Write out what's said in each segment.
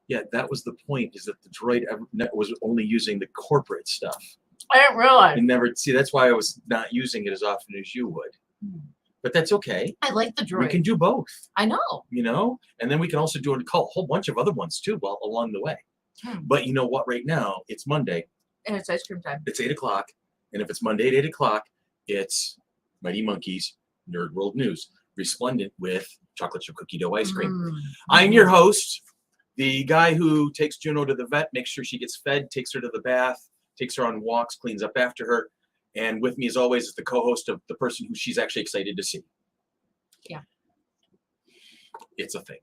Yeah, that was the point. Is that the droid was only using the corporate stuff. I didn't realize. And never see. That's why I was not using it as often as you would. But that's okay. I like the droid. We can do both. I know. You know, and then we can also do a whole bunch of other ones too, while along the way. But you know what? Right now it's Monday. And it's ice cream time. It's 8 o'clock, and if it's Monday at 8 o'clock, it's Mighty Monkey's Nerd World News, resplendent with chocolate chip cookie dough ice cream. I'm your host, the guy who takes Juno to the vet, makes sure she gets fed, takes her to the bath, takes her on walks, cleans up after her. And with me, as always, is the co-host of the person who she's actually excited to see. Yeah. It's a thing.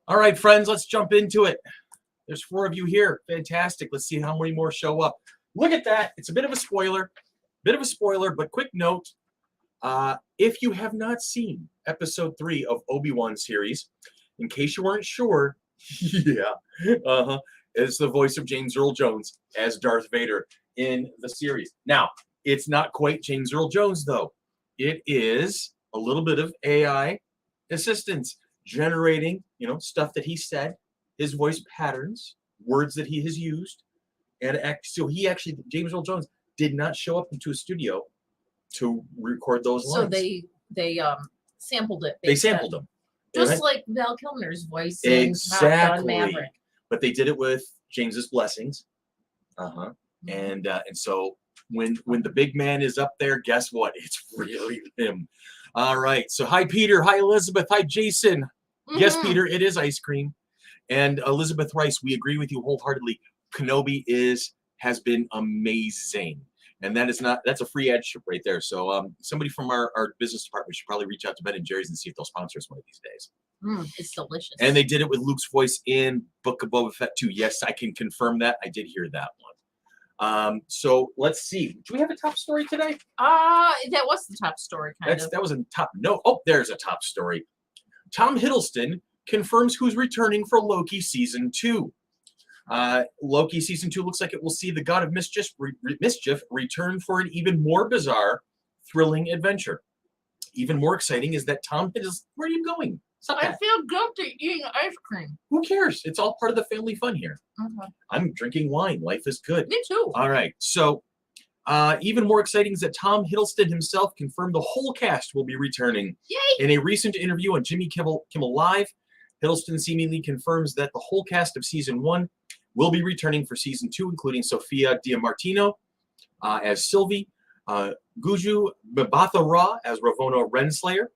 All right, friends, let's jump into it. There's 4 of you here. Fantastic. Let's see how many more show up. Look at that. It's a bit of a spoiler. But quick note. If you have not seen episode 3 of Obi-Wan series, in case you weren't sure, it's the voice of James Earl Jones as Darth Vader in the series. Now, it's not quite James Earl Jones, though. It is a little bit of AI assistance generating, stuff that he said, his voice patterns, words that he has used. And so James Earl Jones did not show up into a studio to record those lines. So they sampled it. They sampled them. Just like Val Kilmer's voice in Top Gun Maverick. But they did it with James's blessings. And so when the big man is up there, guess what? It's really him. All right. So hi, Peter. Hi, Elizabeth. Hi, Jason. Yes, Peter, it is ice cream. And Elizabeth Rice, we agree with you wholeheartedly. Kenobi has been amazing. And that's a free ad ship right there. So somebody from our business department should probably reach out to Ben and Jerry's and see if they'll sponsor us one of these days. It's delicious. And they did it with Luke's voice in Book of Boba Fett too. Yes, I can confirm that. I did hear that one. So let's see. Do we have a top story today? That was the top story, That was a top. No. Oh, there's a top story. Tom Hiddleston confirms who's returning for Loki season 2. Loki season 2 looks like it will see the God of Mischief return for an even more bizarre, thrilling adventure. Even more exciting is that Tom Hiddleston. Where are you going? Stop that. I feel guilty eating ice cream. Who cares? It's all part of the family fun here. I'm drinking wine. Life is good. Me too. All right. So, even more exciting is that Tom Hiddleston himself confirmed the whole cast will be returning. Yay! In a recent interview on Jimmy Kimmel Live, Hiddleston seemingly confirms that the whole cast of season 1 will be returning for season 2, including Sophia DiMartino as Sylvie, Guju Mbatha-Raw as Ravonna Renslayer,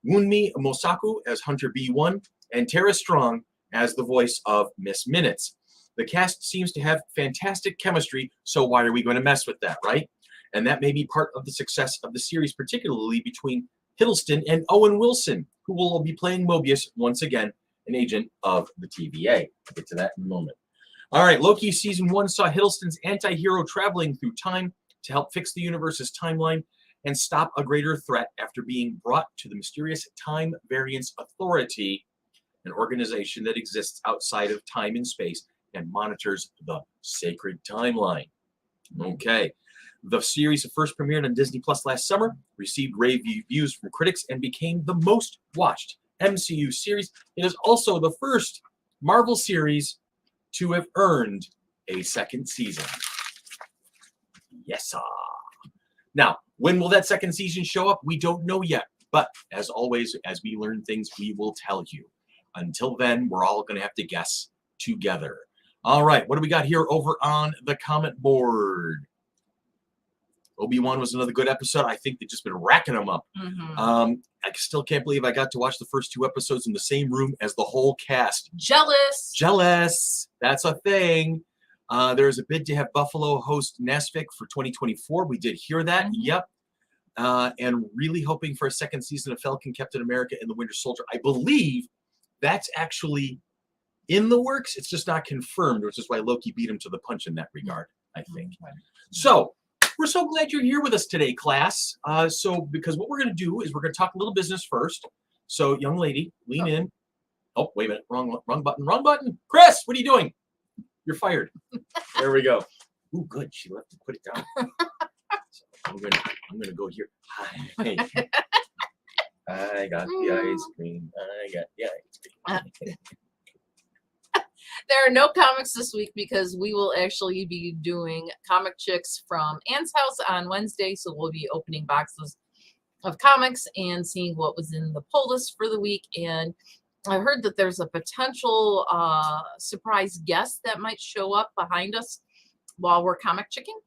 Wunmi Mosaku as Hunter B1, and Tara Strong as the voice of Miss Minutes. The cast seems to have fantastic chemistry, so why are we going to mess with that, right? And that may be part of the success of the series, particularly between Hiddleston and Owen Wilson, who will be playing Mobius once again, an agent of the TVA. I'll get to that in a moment. All right, Loki season 1 saw Hiddleston's anti-hero traveling through time to help fix the universe's timeline and stop a greater threat after being brought to the mysterious Time Variance Authority, an organization that exists outside of time and space and monitors the sacred timeline. Okay. The series first premiered on Disney Plus last summer, received rave reviews from critics, and became the most watched MCU series. It is also the first Marvel series to have earned a second season. Yes, sir. Now, when will that second season show up? We don't know yet. But as always, as we learn things, we will tell you. Until then, we're all going to have to guess together. All right, what do we got here over on the comment board? Obi-Wan was another good episode. I think they've just been racking them up. I still can't believe I got to watch the first 2 episodes in the same room as the whole cast. Jealous. That's a thing. There's a bid to have Buffalo host NASFIC for 2024. We did hear that. Yep. And really hoping for a second season of Falcon, Captain America, and the Winter Soldier. I believe that's actually in the works. It's just not confirmed, which is why Loki beat him to the punch in that regard, I think. So we're so glad you're here with us today, class. Because what we're going to do is we're going to talk a little business first. So, young lady, lean in. Oh, wait a minute. Wrong button. Chris, what are you doing? You're fired. There we go. Ooh, good. She left to put it down. So I'm gonna go here. Hi. I got the ice cream. I got the ice cream. there are no comics this week because we will actually be doing Comic Chicks from Anne's house on Wednesday. So we'll be opening boxes of comics and seeing what was in the pull list for the week. And I heard that there's a potential surprise guest that might show up behind us while we're comic chicking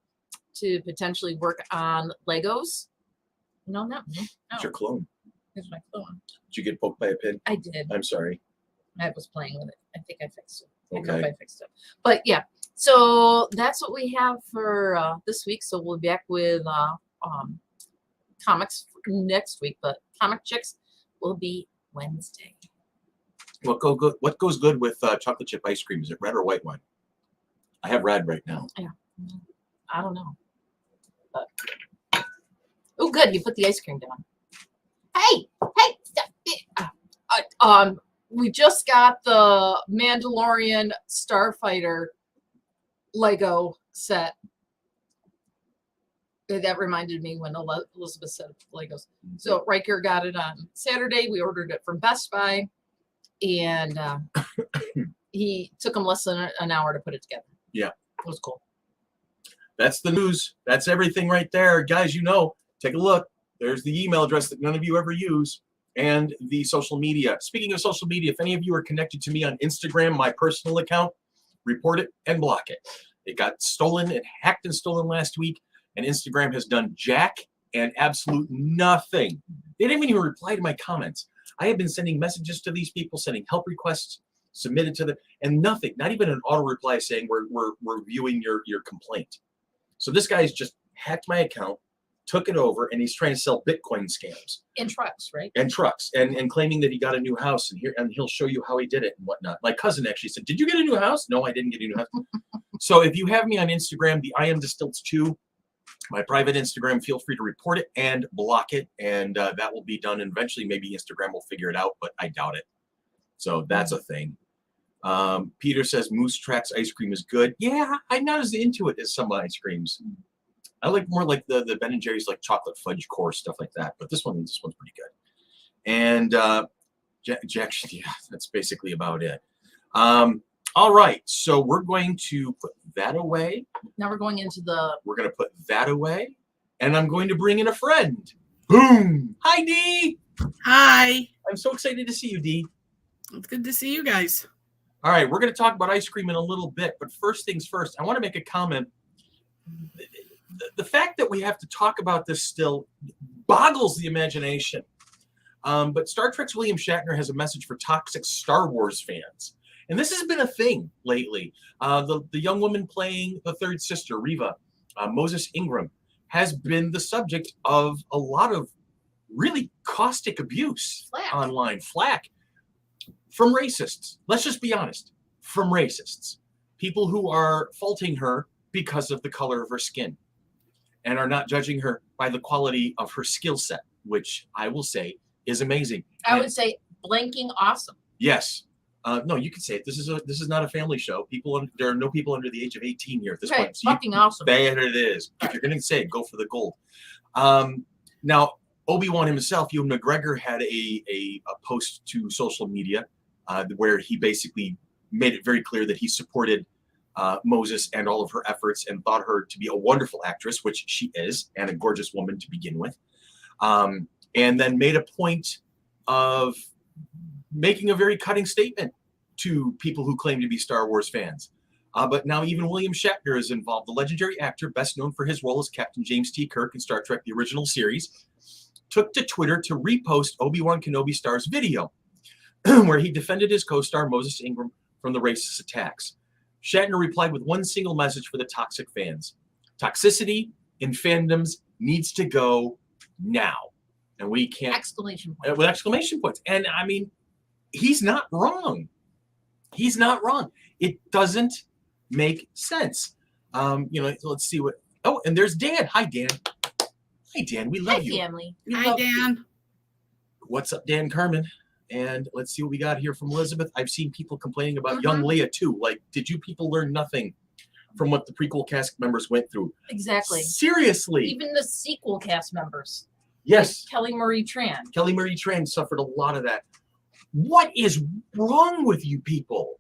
to potentially work on Legos. No, no. It's your clone. Here's my clone. Did you get poked by a pin? I did. I'm sorry. I was playing with it. I think I fixed it. I Okay. hope I fixed it. But yeah, so that's what we have for this week. So we'll be back with comics next week, but Comic Chicks will be Wednesday. What goes good with chocolate chip ice cream? Is it red or white wine? I have red right now. Yeah, I don't know. But oh, good, you put the ice cream down. Hey, stop. We just got the Mandalorian Starfighter Lego set. That reminded me when Elizabeth said Legos. So Riker got it on Saturday. We ordered it from Best Buy, and he took him less than an hour to put it together. Yeah, it was cool. That's the news. That's everything right there, guys. Take a look. There's the email address that none of you ever use, and the social media. Speaking of social media, if any of you are connected to me on Instagram, my personal account, report it and block it. It got stolen and hacked and stolen last week, and Instagram has done jack and absolute nothing. They didn't even reply to my comments. I have been sending messages to these people, sending help requests submitted to them, and nothing, not even an auto reply saying we're reviewing your complaint. So this guy's just hacked my account, took it over, and he's trying to sell Bitcoin scams. And trucks, right? And trucks, and claiming that he got a new house, and he'll show you how he did it and whatnot. My cousin actually said, "Did you get a new house?" No, I didn't get a new house. So if you have me on Instagram, the I Am Distilts 2, my private Instagram, feel free to report it and block it, and that will be done. And eventually, maybe Instagram will figure it out, but I doubt it. So that's a thing. Peter says Moose Tracks ice cream is good. Yeah, I'm not as into it as some ice creams. I like more like the Ben & Jerry's like chocolate fudge core, stuff like that. But this one's pretty good. And Jack, yeah, that's basically about it. All right, so we're going to put that away. Now we're going into the... We're going to put that away. And I'm going to bring in a friend. Boom! Hi, Dee! Hi. I'm so excited to see you, Dee. It's good to see you guys. All right, we're going to talk about ice cream in a little bit. But first things first, I want to make a comment. The fact that we have to talk about this still boggles the imagination. But Star Trek's William Shatner has a message for toxic Star Wars fans. And this has been a thing lately. The young woman playing the third sister, Reva, Moses Ingram, has been the subject of a lot of really caustic abuse online, flack, from racists. Let's just be honest, from racists. People who are faulting her because of the color of her skin and are not judging her by the quality of her skill set, which I will say is amazing. I would say blanking awesome. Yes. No, you can say it. This is not a family show. There are no people under the age of 18 here at this point. So fucking awesome. There it is. If you're going to say it, go for the gold. Now, Obi-Wan himself, Ewan McGregor, had a post to social media where he basically made it very clear that he supported Moses and all of her efforts and thought her to be a wonderful actress, which she is, and a gorgeous woman to begin with. And then made a point of making a very cutting statement to people who claim to be Star Wars fans. But now even William Shatner is involved. The legendary actor, best known for his role as Captain James T. Kirk in Star Trek, the original series, took to Twitter to repost Obi-Wan Kenobi star's video, where he defended his co-star Moses Ingram from the racist attacks. Shatner replied with one single message for the toxic fans. Toxicity in fandoms needs to go now. And we can't... Exclamation point. With exclamation points. And I mean, he's not wrong. He's not wrong. It doesn't make sense. Let's see what... Oh, and there's Dan. Hi, Dan. Hi, Dan. We love you. Hi, family. Hi, Dan. What's up, Dan Carmen? And let's see what we got here from Elizabeth. I've seen people complaining about young Leia, too. Like, did you people learn nothing from what the prequel cast members went through? Exactly. Seriously. Even the sequel cast members. Yes. Like Kelly Marie Tran. Kelly Marie Tran suffered a lot of that. What is wrong with you people?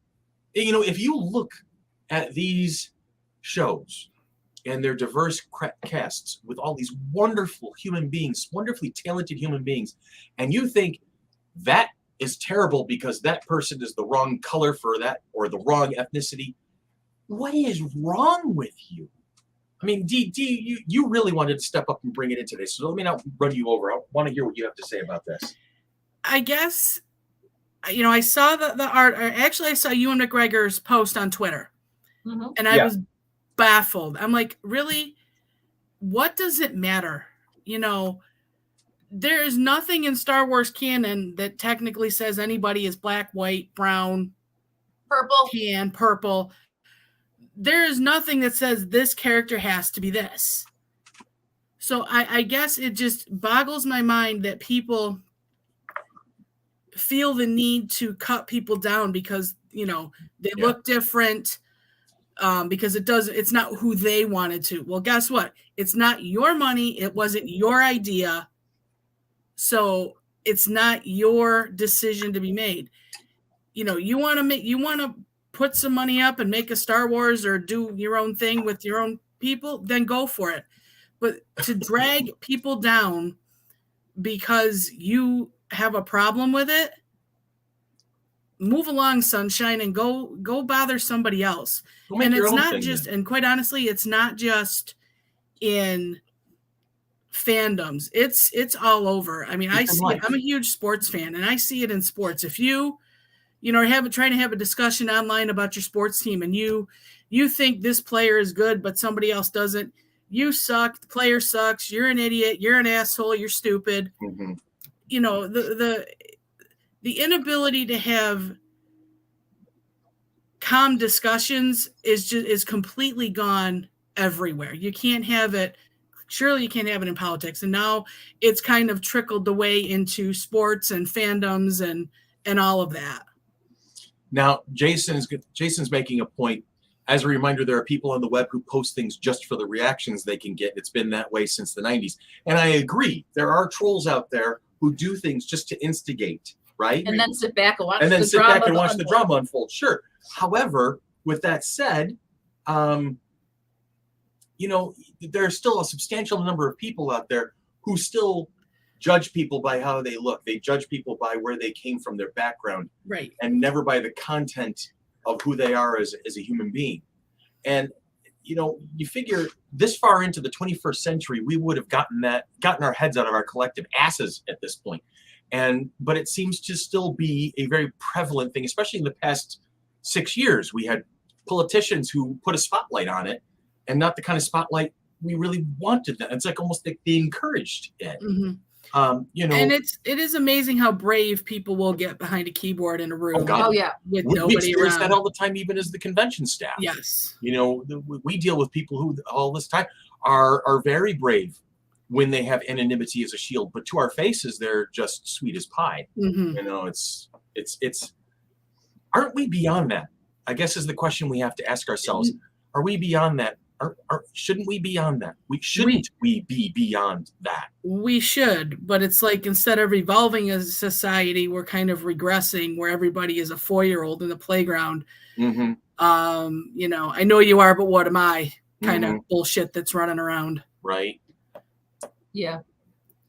if you look at these shows and their diverse casts with all these wonderful human beings, wonderfully talented human beings, and you think that is terrible because that person is the wrong color for that or the wrong ethnicity, what is wrong with you? I mean, Dee, you really wanted to step up and bring it in today, so let me not run you over. I want to hear what you have to say about this. I guess, I saw the art. Actually, I saw Ewan McGregor's post on Twitter, and I was baffled. I'm like, really? What does it matter? There is nothing in Star Wars canon that technically says anybody is black, white, brown, Purple, tan, purple. There is nothing that says this character has to be this. So I guess it just boggles my mind that people feel the need to cut people down because, they look different, because it's not who they wanted to. Well, guess what? It's not your money. It wasn't your idea. So it's not your decision to be made. You want to put some money up and make a Star Wars or do your own thing with your own people, then go for it. But to drag people down because you have a problem with it, move along, sunshine, and go bother somebody else. And it's not just, and quite honestly, it's not just in fandoms. It's all over. I mean, I see it. I'm a huge sports fan, and I see it in sports. If you trying to have a discussion online about your sports team, and you think this player is good, but somebody else doesn't, you suck. The player sucks. You're an idiot. You're an asshole. You're stupid. Mm-hmm. The inability to have calm discussions is completely gone everywhere. You can't have it. Surely you can't have it in politics. And now it's kind of trickled the way into sports and fandoms and all of that. Now, Jason's making a point. As a reminder, there are people on the web who post things just for the reactions they can get. It's been that way since the 90s. And I agree. There are trolls out there who do things just to instigate, right? And then sit back and watch the drama unfold. Sure. However, with that said, there's still a substantial number of people out there who still judge people by how they look. They judge people by where they came from, their background, right, and never by the content of who they are as a human being. And you figure this far into the 21st century, we would have gotten our heads out of our collective asses at this point. But it seems to still be a very prevalent thing, especially in the past 6 years. We had politicians who put a spotlight on it, and not the kind of spotlight we really wanted. It's like almost like they encouraged it. Mm-hmm. And it is amazing how brave people will get behind a keyboard in a room. Oh yeah, with nobody around. That all the time, even as the convention staff. Yes, we deal with people who all this time are very brave when they have anonymity as a shield, but to our faces, they're just sweet as pie. Mm-hmm. It's. Aren't we beyond that? I guess is the question we have to ask ourselves. Are we beyond that? Shouldn't we be beyond that? Shouldn't we be beyond that? We should, but it's like instead of evolving as a society, we're kind of regressing where everybody is a 4-year-old in the playground. Mm-hmm. I know you are, but what am I? Kind of bullshit that's running around. Right. Yeah.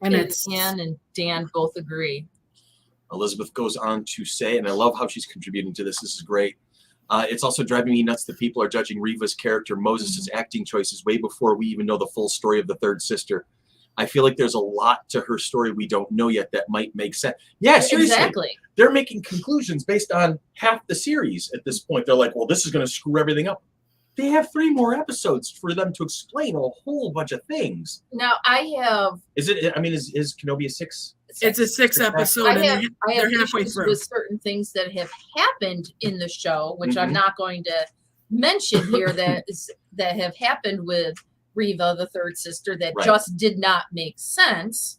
And Ann and Dan both agree. Elizabeth goes on to say, and I love how she's contributing to this. This is great. It's also driving me nuts that people are judging Reva's character, Moses' acting choices way before we even know the full story of the third sister. I feel like there's a lot to her story we don't know yet that might make sense. Yeah, seriously. Exactly. They're making conclusions based on half the series at this point. They're like, well, this is going to screw everything up. They have 3 more episodes for them to explain a whole bunch of things. Now, I have... Is Kenobi a 6? It's a 6 episode. I have halfway issues through with certain things that have happened in the show, which I'm not going to mention here, that have happened with Reva, the third sister, that just did not make sense.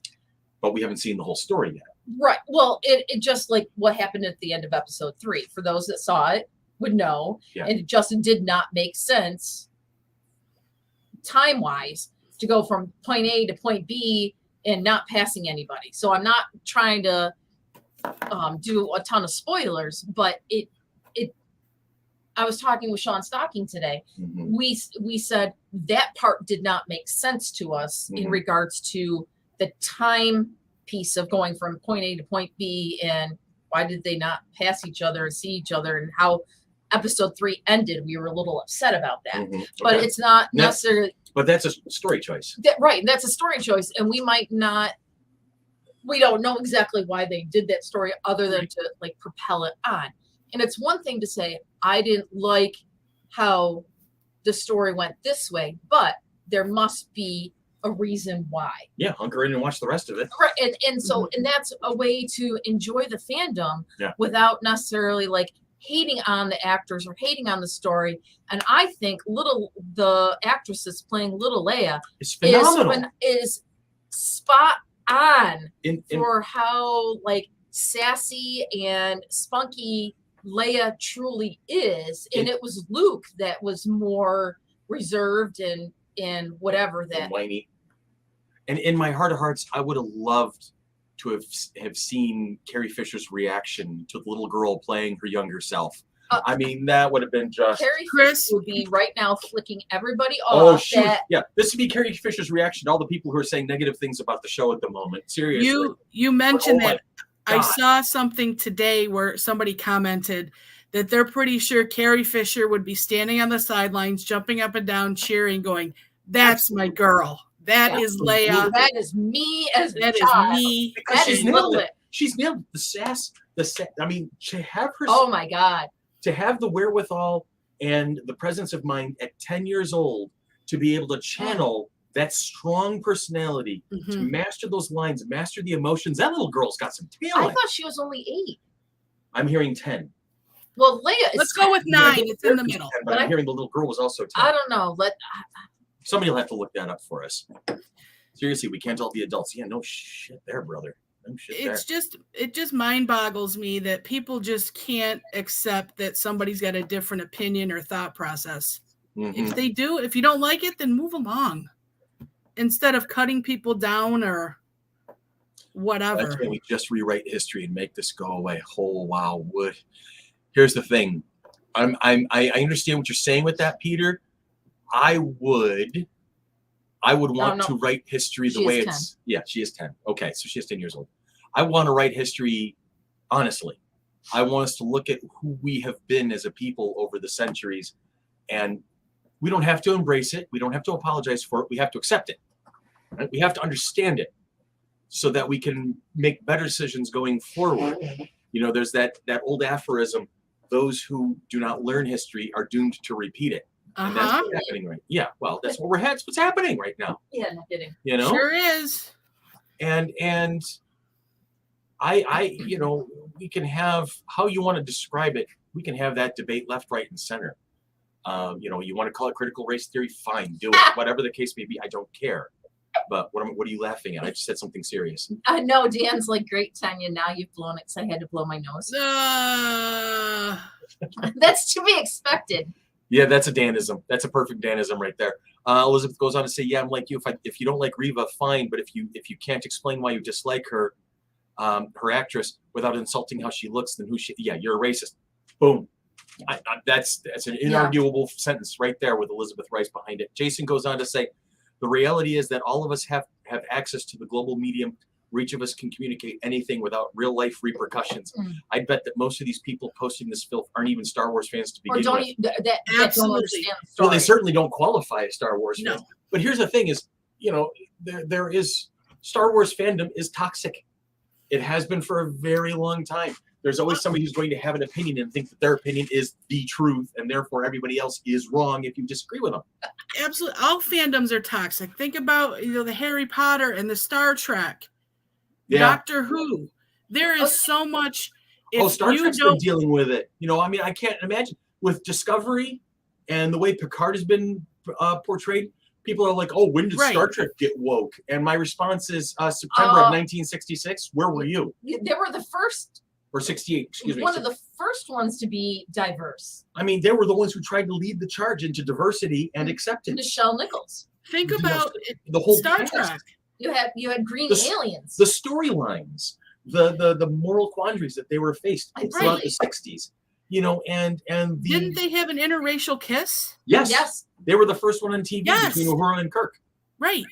But we haven't seen the whole story yet. Right. Well, it just like what happened at the end of episode 3. For those that saw it would know. Yeah. And it just did not make sense time-wise to go from point A to point B and not passing anybody. So I'm not trying to do a ton of spoilers, but I was talking with Sean Stocking today. Mhm. We said that part did not make sense to us in Mhm. regards to the time piece of going from point A to point B, and why did they not pass each other and see each other, and how episode 3 ended. We were a little upset about that, Mhm. but Okay. it's not Yeah. necessarily But that's a story choice. right. That's a story choice, and we might not. We don't know exactly why they did that story, other than to like propel it on. And it's one thing to say, I didn't like how the story went this way, but there must be a reason why. Yeah, hunker in and watch the rest of it. Right. And so, and that's a way to enjoy the fandom Yeah. without necessarily like hating on the actors or hating on the story. And I think the actresses playing Little Leia It's phenomenal. is spot on In for how like sassy and spunky Leia truly is. And it was Luke that was more reserved and whatever that. and whiny. And in my heart of hearts, I would have loved to have seen Carrie Fisher's reaction to the little girl playing her younger self. I mean, that would have been just. Carrie Chris Fisher would be right now flicking everybody Oh off. shoot! That, Yeah, this would be Carrie Fisher's reaction to all the people who are saying negative things about the show at the moment. Seriously. You mentioned Oh my that. I God. saw something today where somebody commented that they're pretty sure Carrie Fisher would be standing on the sidelines, jumping up and down, cheering, going, "That's my girl. That is Leia. that is me as a That is child. me." Because That she's is nailed Little it. Leia. She's nailed the sass. I mean, to have her. Oh my God. To have the wherewithal and the presence of mind at 10 years old to be able to channel that strong personality, to Mhm. master those lines, master the emotions. That little girl's got some I talent. thought she was only 8. I'm hearing 10. Well, Leia is. Let's go with 9. It's in the middle. 10, but But I'm I- hearing the little girl was also 10. I don't know. Somebody will have to look that up for us. Seriously, we can't all be adults. Yeah, no shit there, brother. No shit there. It just mind boggles me that people just can't accept that somebody's got a different opinion or thought process. Mhm. If they do, if you don't like it, then move along instead of cutting people down or Why whatever. can't we just rewrite history and make this go away? Oh wow, would. Here's the thing. I understand what you're saying with that, Peter. I would want to write history the She way is it's. Yeah, she is 10. Okay, so she is 10 years old. I want to write history honestly. I want us to look at who we have been as a people over the centuries, and we don't have to embrace it. We don't have to apologize for it. We have to accept it. Right? We have to understand it so that we can make better decisions going forward. You know, there's that old aphorism: those who do not learn history are doomed to repeat it. And that's what's happening right. Yeah, well, that's what that's what's happening right now. Yeah, no kidding. You know, Sure is. and I you know, we can have how you want to describe it. We can have that debate left, right, and center. You know, you want to call it critical race theory? Fine, do it. Whatever the case may be, I don't care. But what are you laughing at? I just said something serious. I know Dan's like, great, Tanya. Now you've blown it because I had to blow my nose. That's to be expected. Yeah, that's a Danism. That's a perfect Danism right there. Elizabeth goes on to say, "Yeah, I'm like you. If you don't like Reva, fine. But if you can't explain why you dislike her, her actress, without insulting how she looks, then you're a racist." Boom. That's an inarguable sentence right there with Elizabeth Rice behind it. Jason goes on to say, "The reality is that all of us have access to the global medium. Where each of us can communicate anything without real life repercussions." I bet that most of these people posting this filth aren't even Star Wars fans to begin Or don't with. you, that don't Absolutely. understand the story. Well, they certainly don't qualify as Star Wars No. fans. But here's the thing: is there is Star Wars fandom is toxic. It has been for a very long time. There's always somebody who's going to have an opinion and think that their opinion is the truth, and therefore everybody else is wrong if you disagree with them. Absolutely. All fandoms are toxic. Think about the Harry Potter and the Star Trek, Doctor Who. There is so much. Star Trek's been dealing with it. I mean, I can't imagine with Discovery and the way Picard has been portrayed. People are like, "Oh, when did Star Trek get woke?" And my response is September of 1966. Where were you? They were the first. Or 68, excuse me. One of the first ones to be diverse. I mean, they were the ones who tried to lead the charge into diversity and acceptance. Nichelle Nichols. Think about the whole Star cast. Trek. You had green aliens. The storylines, the moral quandaries that they were faced throughout the 60s. and Didn't they have an interracial kiss? Yes, they were the first one on TV between Uhura and Kirk. Right.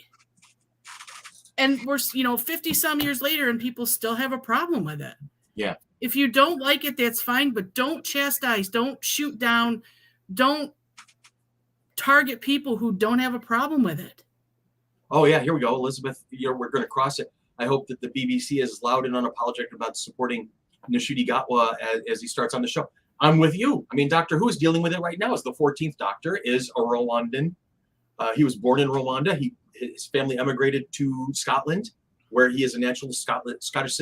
And we're 50 some years later, and people still have a problem with it. Yeah. If you don't like it, that's fine, but don't chastise, don't shoot down, don't target people who don't have a problem with it. Oh yeah, here we go, Elizabeth. We're going to cross it. I hope that the BBC is loud and unapologetic about supporting Ncuti Gatwa as he starts on the show. I'm with you. I mean, Doctor Who is dealing with it right now. As the 14th Doctor is a Rwandan. He was born in Rwanda. His family emigrated to Scotland, where he is a Scottish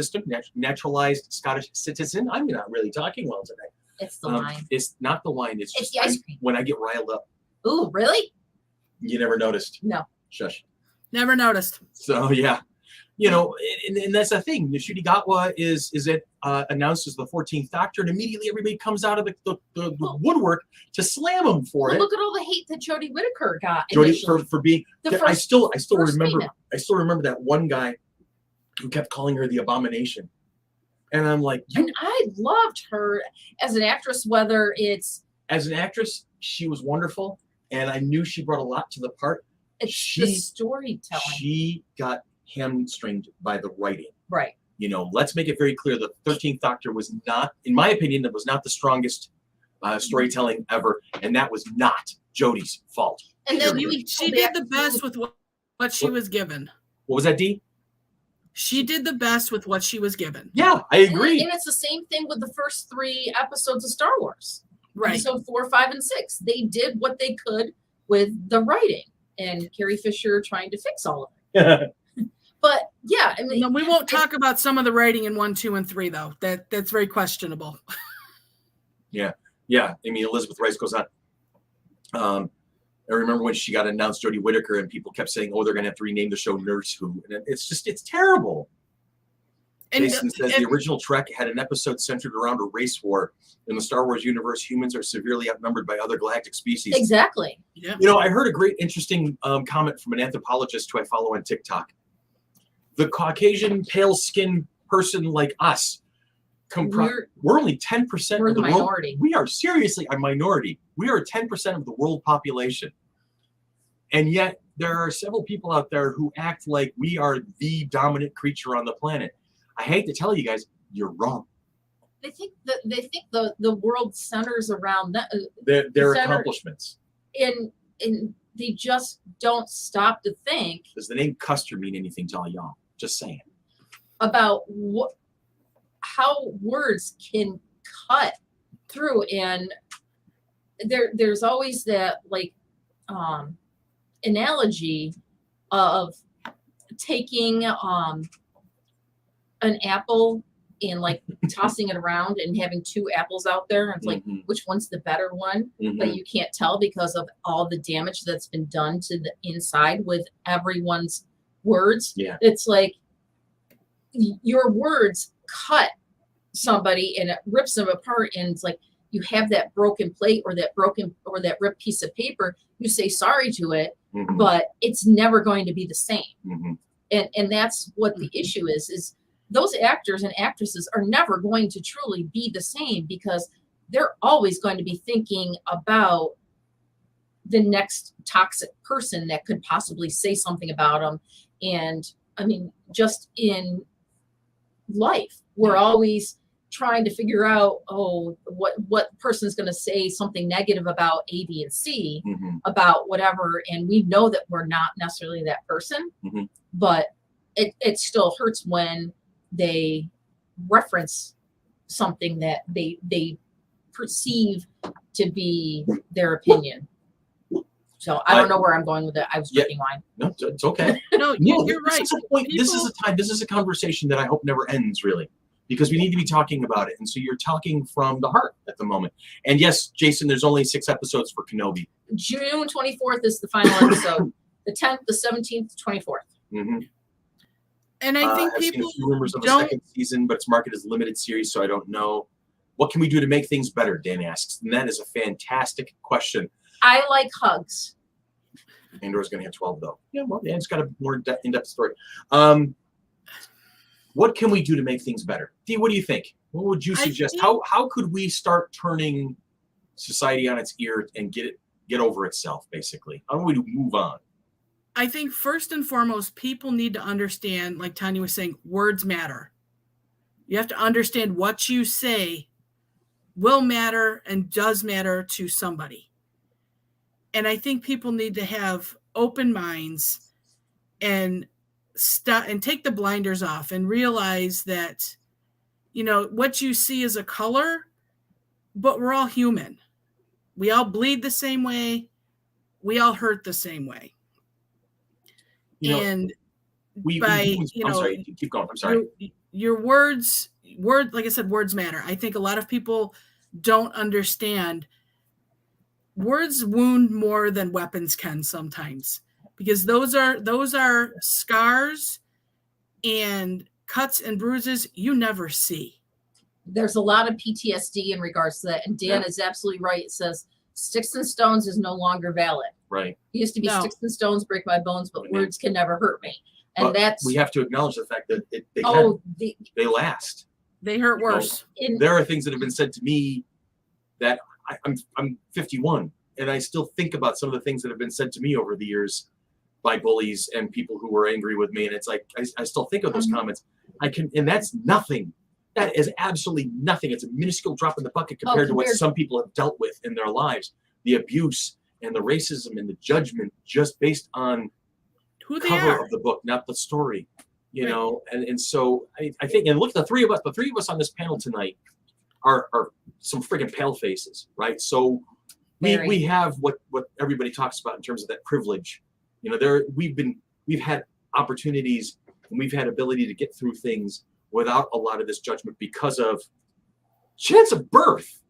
naturalized Scottish citizen. I'm not really talking well today. It's the wine. It's not the wine. It's just the ice cream. When I get riled up. Ooh, really? You never noticed? No. Shush. Never noticed. So yeah, and that's the thing. Ncuti Gatwa is announced as the 14th Doctor, and immediately everybody comes out of the woodwork to slam him for it. Look at all the hate that Jodie Whittaker got. Jodie for being. I still remember. female. I still remember that one guy who kept calling her the Abomination, and I'm like, and I loved her as an actress. Whether it's as an actress, she was wonderful, and I knew she brought a lot to the part. It's the storytelling. She got hamstringed by the writing. Right. Let's make it very clear. The 13th Doctor was not, in my opinion, that was not the strongest storytelling ever, and that was not Jodie's fault. And then she did the best with what she was given. What was that, Dee? She did the best with what she was given. Yeah, I agree. And it's the same thing with the first 3 episodes of Star Wars. Right. Episode 4, 5, and 6. They did what they could with the writing, and Carrie Fisher trying to fix all of it. But yeah, I mean, no, we won't talk about some of the writing in 1, 2, and 3 though. That's very questionable. Yeah. I mean, Elizabeth Rice goes on. I remember when she got announced, Jodie Whittaker, and people kept saying, "Oh, they're going to have to rename the show Nurse Who," and it's terrible. Jason says the original Trek had an episode centered around a race war. In the Star Wars universe, humans are severely outnumbered by other galactic species. Exactly. Yeah. I heard a great, interesting comment from an anthropologist who I follow on TikTok. The Caucasian, pale-skinned person like us, we're only 10% of the minority. World. We are seriously a minority. We are 10% of the world population. And yet, there are several people out there who act like we are the dominant creature on the planet. I hate to tell you guys, you're wrong. They think the world centers around that, their accomplishments. And they just don't stop to think. Does the name Custer mean anything to all y'all? Just saying. About how words can cut through, and there's always that analogy of taking an apple and tossing it around and having 2 apples out there, and it's which one's the better one, but you can't tell because of all the damage that's been done to the inside with everyone's words. Yeah, it's like your words cut somebody and it rips them apart, and it's like you have that broken plate or that ripped piece of paper, you say sorry to it, but it's never going to be the same. And that's what the issue is those actors and actresses are never going to truly be the same, because they're always going to be thinking about the next toxic person that could possibly say something about them. And I mean, just in life, we're always trying to figure out, what person's going to say something negative about A, B, and C, about whatever. And we know that we're not necessarily that person, but it still hurts when they reference something that they perceive to be their opinion. So I don't know where I'm going with it. I was drinking wine. No, it's okay. No, you're right. This is a conversation that I hope never ends, really, because we need to be talking about it. And so you're talking from the heart at the moment. And yes, Jason, there's only 6 episodes for Kenobi. June 24th is the final episode. The 10th, the 17th, 24th. And I think I've people seen a few rumors of a second season, but it's marketed as limited series, so I don't know. What can we do to make things better, Dan asks. And that is a fantastic question. I like hugs. Andor's going to have 12, though. Yeah, well, it's got a more in-depth story. What can we do to make things better? Dee, what do you think? What would you suggest? How could we start turning society on its ear and get over itself, basically? How do we move on? I think first and foremost, people need to understand, like Tanya was saying, words matter. You have to understand what you say will matter and does matter to somebody. And I think people need to have open minds and stop and take the blinders off and realize that, what you see is a color, but we're all human. We all bleed the same way. We all hurt the same way. I'm sorry, keep going. I'm sorry. Your words, like I said, words matter. I think a lot of people don't understand words wound more than weapons can sometimes, because those are scars and cuts and bruises you never see. There's a lot of PTSD in regards to that. And Dan is absolutely right. It says sticks and stones is no longer valid. Right. It used to be sticks and stones break my bones, but words can never hurt me. And but we have to acknowledge the fact that they last. They hurt worse. There are things that have been said to me that I'm 51, and I still think about some of the things that have been said to me over the years by bullies and people who were angry with me. And it's like, I still think of those comments. And that's nothing. That is absolutely nothing. It's a minuscule drop in the bucket compared to what some people have dealt with in their lives. The abuse and the racism and the judgment just based on who they cover are of the book, not the story, know? And so I think, and look at the three of us on this panel tonight are some friggin' pale faces, right? So we have what everybody talks about in terms of that privilege. We've had opportunities and we've had ability to get through things without a lot of this judgment because of chance of birth,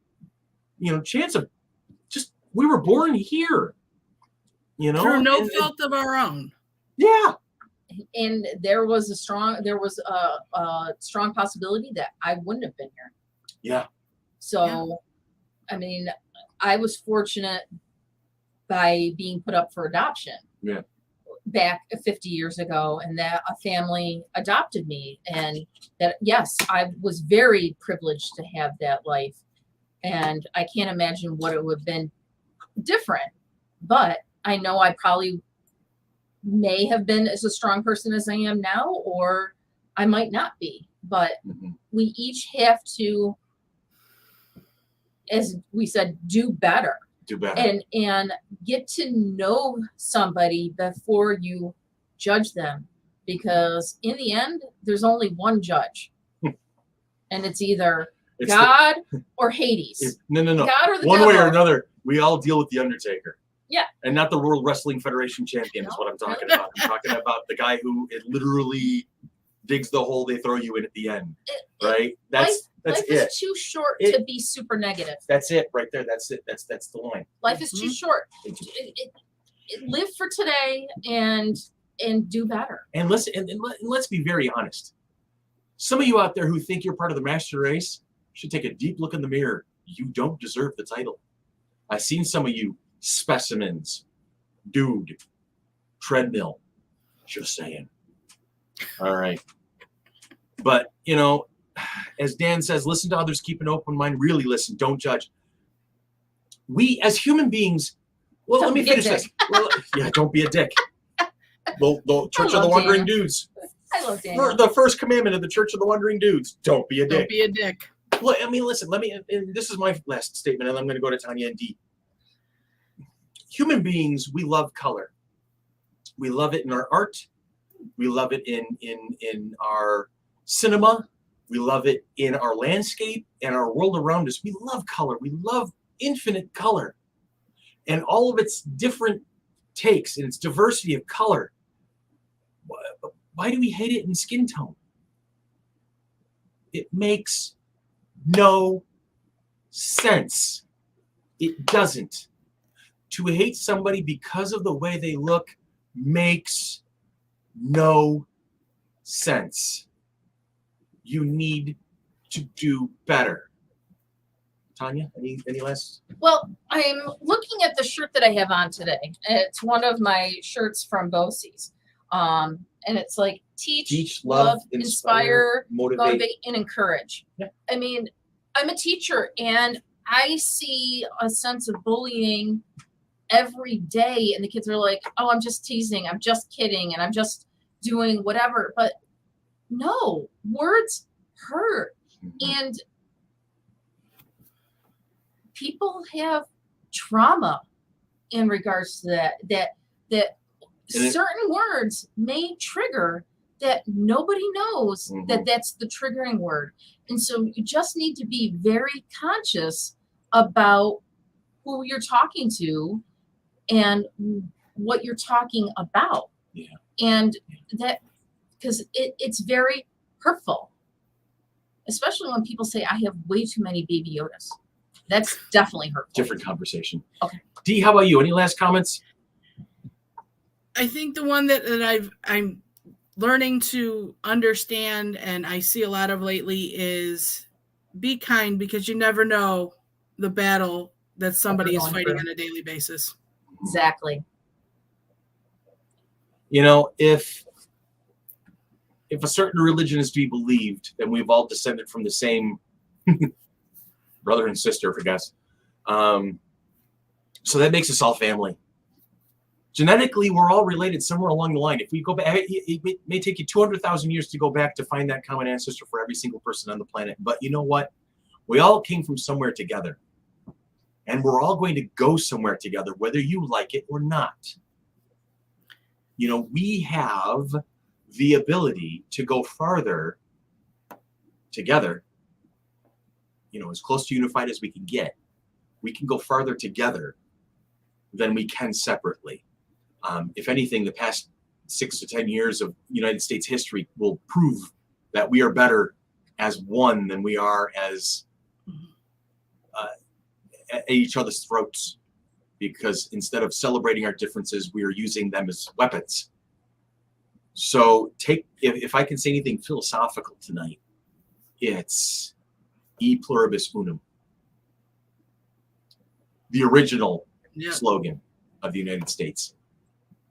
chance of just, we were born here, through no fault of our own. Yeah. And there was a strong possibility that I wouldn't have been here. Yeah. So, I mean, I was fortunate by being put up for adoption. Yeah. Back 50 years ago, and that a family adopted me, and that, yes, I was very privileged to have that life, and I can't imagine what it would have been different, but I know I probably may have been as a strong person as I am now, or I might not be, but we each have to, as we said, do better and get to know somebody before you judge them, because in the end there's only one judge and it's either God or Hades. No. God or the one devil. way or another, we all deal with the Undertaker. Yeah. And not the World Wrestling Federation champion is what I'm talking about. I'm talking about the guy who literally digs the hole they throw you in at the end. Right? That's life it. is too short to be super negative. That's it right there. That's it. That's the line. Life is too short. Live for today and do better. And listen, and let's be very honest. Some of you out there who think you're part of the master race should take a deep look in the mirror. You don't deserve the title. I've seen some of you specimens, dude, treadmill, just saying. All right. But, as Dan says, listen to others, keep an open mind, really listen, don't judge. We, as human beings, well, let me finish this. Well, yeah, don't be a dick. The Church of the Wandering Dudes. I love Daniel. The first commandment of the Church of the Wandering Dudes, don't be a dick. Don't be a dick. Look, I mean, listen, and this is my last statement, and I'm going to go to Tanya and Dee. Human beings, we love color. We love it in our art. We love it in our cinema. We love it in our landscape and our world around us. We love color. We love infinite color and all of its different takes and its diversity of color. Why do we hate it in skin tone? It makes no sense. It doesn't. To hate somebody because of the way they look makes no sense. You need to do better. Tanya, any last? Well, I'm looking at the shirt that I have on today. It's one of my shirts from BOCES. and it's like teach, love, inspire, motivate, and encourage. Yeah. I mean, I'm a teacher, and I see a sense of bullying every day, and the kids are like, "Oh, I'm just teasing, I'm just kidding, and I'm just doing whatever." But no, words hurt, and people have trauma in regards to that certain words may trigger that nobody knows that that's the triggering word. And so you just need to be very conscious about who you're talking to and what you're talking about. Yeah. And that, because it's very hurtful, especially when people say, I have way too many baby Yodas. That's definitely hurtful. Different conversation. Okay. Dee, how about you? Any last comments? I think the one that I'm learning to understand and I see a lot of lately is be kind, because you never know the battle that somebody is fighting on a daily basis. Exactly. You know, if a certain religion is to be believed, then we've all descended from the same brother and sister, I guess. So that makes us all family. Genetically, we're all related somewhere along the line. If we go back, it may take you 200,000 years to go back to find that common ancestor for every single person on the planet. But you know what? We all came from somewhere together. And we're all going to go somewhere together, whether you like it or not. You know, we have the ability to go farther together, you know, as close to unified as we can get. We can go farther together than we can separately. If anything, the past 6 to 10 years of United States history will prove that we are better as one than we are as at each other's throats. Because instead of celebrating our differences, we are using them as weapons. So if I can say anything philosophical tonight, it's e pluribus unum. The original slogan of the United States.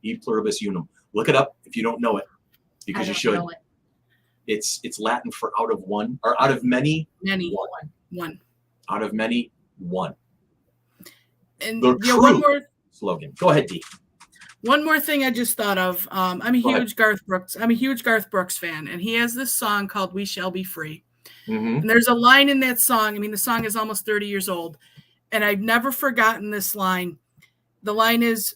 E pluribus unum. Look it up if you don't know it, because you should. It's Latin for out of one, or out of many. Many. One. Out of many, one. And the true one more slogan. Go ahead, Dee. One more thing I just thought of. I'm a huge Garth Brooks fan, and he has this song called "We Shall Be Free." And there's a line in that song. I mean, the song is almost 30 years old, and I've never forgotten this line. The line is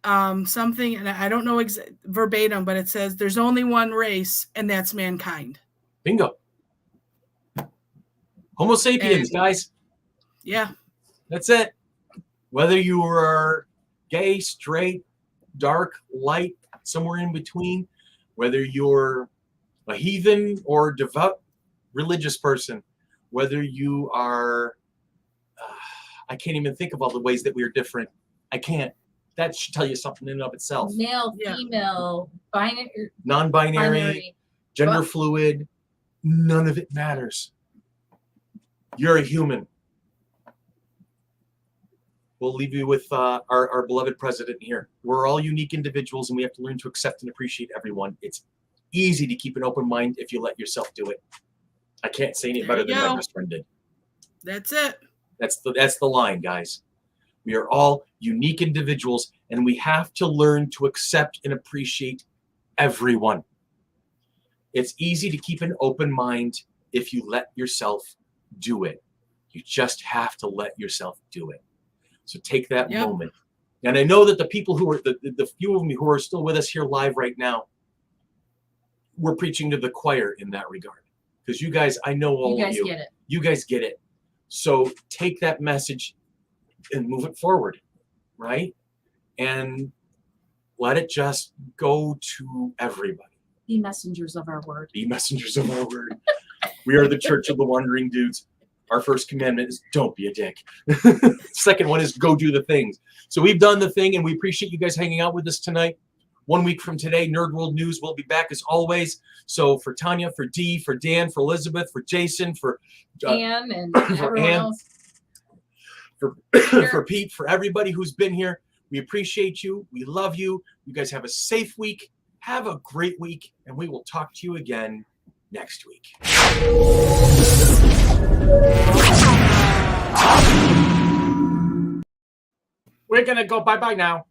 something, and I don't know verbatim, but it says, "There's only one race, and that's mankind." Bingo. Homo sapiens, guys. Yeah. That's it. Whether you are gay, straight, dark, light, somewhere in between, whether you're a heathen or devout religious person, whether you are, I can't even think of all the ways that we are different. I can't. That should tell you something in and of itself. Male, female, binary, non-binary, gender fluid, none of it matters. You're a human. We'll leave you with our beloved president here. We're all unique individuals, and we have to learn to accept and appreciate everyone. It's easy to keep an open mind if you let yourself do it. I can't say any better than my best friend did. That's it. That's the line, guys. We are all unique individuals, and we have to learn to accept and appreciate everyone. It's easy to keep an open mind if you let yourself do it. You just have to let yourself do it. So take that moment. And I know that the people who are, the few of them who are still with us here live right now, we're preaching to the choir in that regard. Because you guys, I know all of you. Get it. You guys get it. So take that message and move it forward, right? And let it just go to everybody. Be messengers of our word. Be messengers of our word. We are the Church of the Wandering Dudes. Our first commandment is don't be a dick. Second one is go do the things. So we've done the thing, and we appreciate you guys hanging out with us tonight. 1 week from today, Nerd World News will be back as always. So for Tanya, for Dee, for Dan, for Elizabeth, for Jason, for Ann, and everyone else. For Pete, for everybody who's been here, we appreciate you. We love you. You guys have a safe week. Have a great week, and we will talk to you again next week. We're going to go bye-bye now.